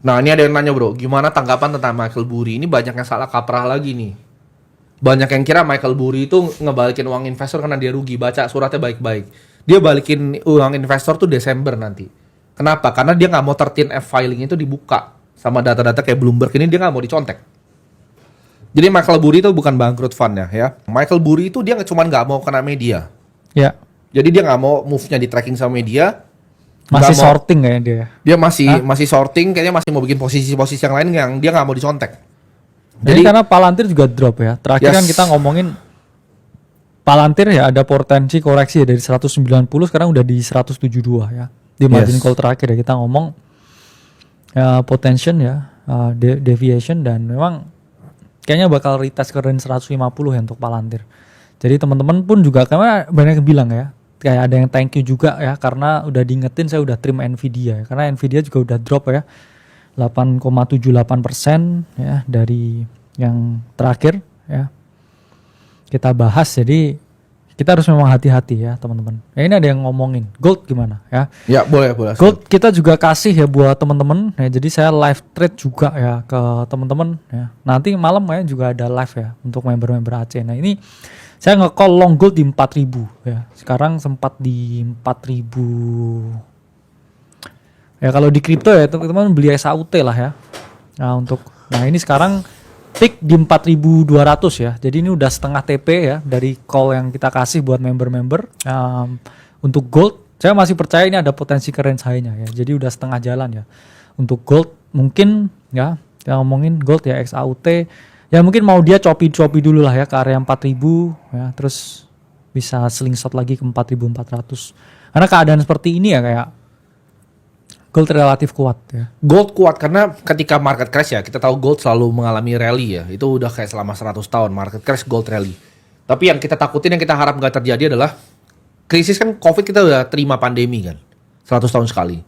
Nah ini ada yang nanya bro, gimana tanggapan tentang Michael Burry? Ini banyak yang salah kaprah lagi nih. Banyak yang kira Michael Burry itu ngebalikin uang investor karena dia rugi. Baca suratnya baik-baik. Dia balikin uang investor tuh Desember nanti. Kenapa? Karena dia nggak mau 13F filing itu dibuka sama data-data kayak Bloomberg ini, dia nggak mau dicontek. Jadi Michael Burry itu bukan bangkrut fund ya. Michael Burry itu dia cuma nggak mau kena media. Ya. Jadi dia nggak mau move-nya di tracking sama media. Masih Nggak mau, sorting kayaknya dia. dia masih sorting, kayaknya masih mau bikin posisi-posisi yang lain yang dia nggak mau dicontek. Jadi karena Palantir juga drop ya. Terakhir kan kita ngomongin Palantir ya ada potensi koreksi ya, dari 190 sekarang udah di 172 ya. Di margin call terakhir ya kita ngomong ya, potential ya, deviation, dan memang kayaknya bakal retest ke range 150 ya untuk Palantir. Jadi teman-teman pun juga karena banyak yang bilang ya, kayak ada yang thank you juga ya karena udah diingetin saya udah trim Nvidia ya. Karena Nvidia juga udah drop ya 8,78% ya dari yang terakhir ya kita bahas. Jadi kita harus memang hati-hati ya teman-teman. Ya, ini ada yang ngomongin gold gimana ya? Ya boleh. Gold kita juga kasih ya buat teman-teman ya. Jadi saya live trade juga ya ke teman-teman ya. Nanti malam ya juga ada live ya untuk member-member AC. Nah ini saya nge-call long gold di 4.000 ya. Sekarang sempat di 4.000. Ya kalau di kripto ya teman-teman beli SAUT lah ya. Nah ini sekarang peak di 4.200 ya. Jadi ini udah setengah TP ya dari call yang kita kasih buat member-member. Untuk gold saya masih percaya ini ada potensi ke range high-nya ya. Jadi udah setengah jalan ya. Untuk gold mungkin ya kita ngomongin gold ya XAUT ya, mungkin mau dia choppy dulu lah ya ke area 4.000 ya, terus bisa slingshot lagi ke 4.400. Karena keadaan seperti ini ya kayak gold relatif kuat ya. Gold kuat karena ketika market crash ya, kita tahu gold selalu mengalami rally ya. Itu udah kayak selama 100 tahun market crash gold rally. Tapi yang kita takutin, yang kita harap nggak terjadi adalah krisis. Kan COVID kita udah terima pandemi kan 100 tahun sekali.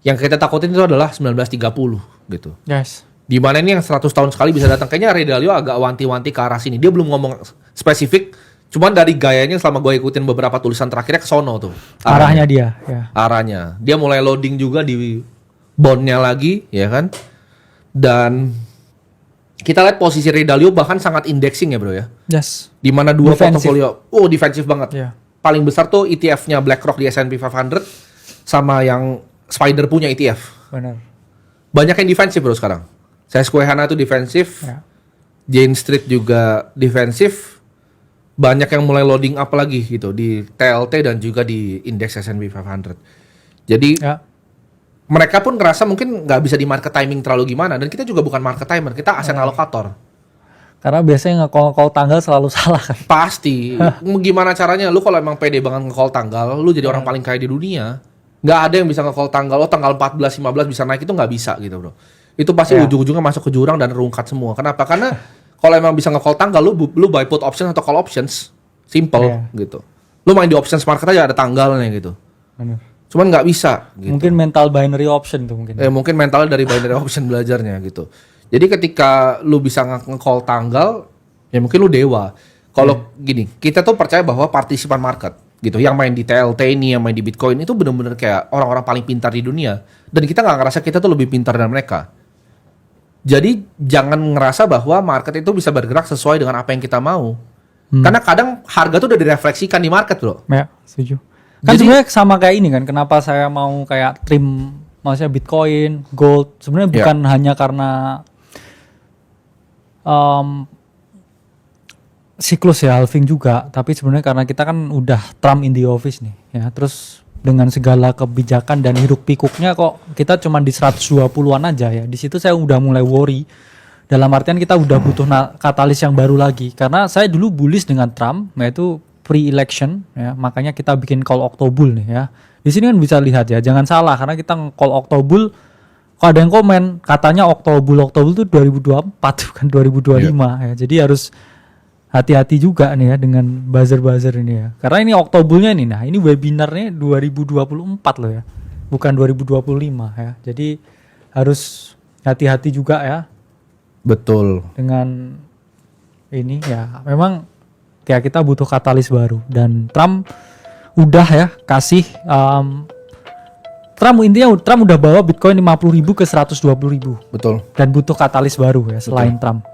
Yang kita takutin itu adalah 1930 gitu. Yes. Dimana ini yang 100 tahun sekali bisa datang. Kayaknya Ray Dalio agak wanti-wanti ke arah sini. Dia belum ngomong spesifik, cuman dari gayanya selama gue ikutin beberapa tulisan terakhirnya ke sono tuh. Arahnya dia ya. Arahnya. Dia mulai loading juga di bondnya lagi, ya kan? Dan kita lihat posisi Ray Dalio bahkan sangat indexing ya bro ya. Yes. Dimana dua Defensive. portofolio, defensif banget. Yeah. Paling besar tuh ETF-nya BlackRock di S&P 500 sama yang Spider punya ETF. Benar. Banyak yang defensif bro sekarang. Susquehanna itu defensif, Ya. Jane Street juga defensif. Banyak yang mulai loading up lagi gitu di TLT dan juga di indeks S&P 500. Jadi mereka pun ngerasa mungkin nggak bisa di market timing terlalu gimana, dan kita juga bukan market timer, kita aset alokator. Karena biasanya nge-call tanggal selalu salah kan. Pasti. Gimana caranya? Lu kalau emang pede banget nge-call tanggal, lu jadi orang paling kaya di dunia. Nggak ada yang bisa nge-call tanggal. Oh tanggal 14, 15 bisa naik, itu nggak bisa gitu bro. Itu pasti ujung-ujungnya masuk ke jurang dan rungkat semua. Kenapa? Karena kalau emang bisa nge-call tanggal, lu buy put option atau call options. Simple gitu. Lu main di options market aja ada tanggalnya gitu. Benar. Cuman nggak bisa gitu. Mungkin mental binary option tuh mungkin. Mungkin mentalnya dari binary option belajarnya gitu. Jadi ketika lu bisa nge-call tanggal, ya mungkin lu dewa. Kalau gini, kita tuh percaya bahwa partisipan market gitu, yang main di TLT ini, yang main di Bitcoin itu benar-benar kayak orang-orang paling pintar di dunia. Dan kita nggak ngerasa kita tuh lebih pintar dari mereka. Jadi jangan ngerasa bahwa market itu bisa bergerak sesuai dengan apa yang kita mau. Karena kadang harga tuh udah direfleksikan di market bro. Ya, setuju. Kan sebenarnya sama kayak ini kan, kenapa saya mau kayak trim maksudnya Bitcoin, gold, sebenarnya bukan hanya karena siklus ya halving juga, tapi sebenarnya karena kita kan udah Trump in the office nih ya, terus dengan segala kebijakan dan hiruk pikuknya kok kita cuma di 120-an aja ya. Di situ saya udah mulai worry. Dalam artian kita udah butuh katalis yang baru lagi. Karena saya dulu bullish dengan Trump, yaitu pre-election ya, makanya kita bikin call Octobul nih ya. Di sini kan bisa lihat ya, jangan salah karena kita call Octobul. Kok ada yang komen katanya Octobul itu 2024 bukan 2025 ya. Jadi harus hati-hati juga nih ya dengan buzzer-buzzer ini ya. Karena ini Octobulnya nih, nah ini webinarnya 2024 loh ya, bukan 2025 ya. Jadi harus hati-hati juga ya. Betul. Dengan ini ya, memang kayak kita butuh katalis baru, dan Trump udah ya kasih Trump udah bawa Bitcoin 50.000 ke 120.000 Betul. dan butuh katalis baru ya selain Trump.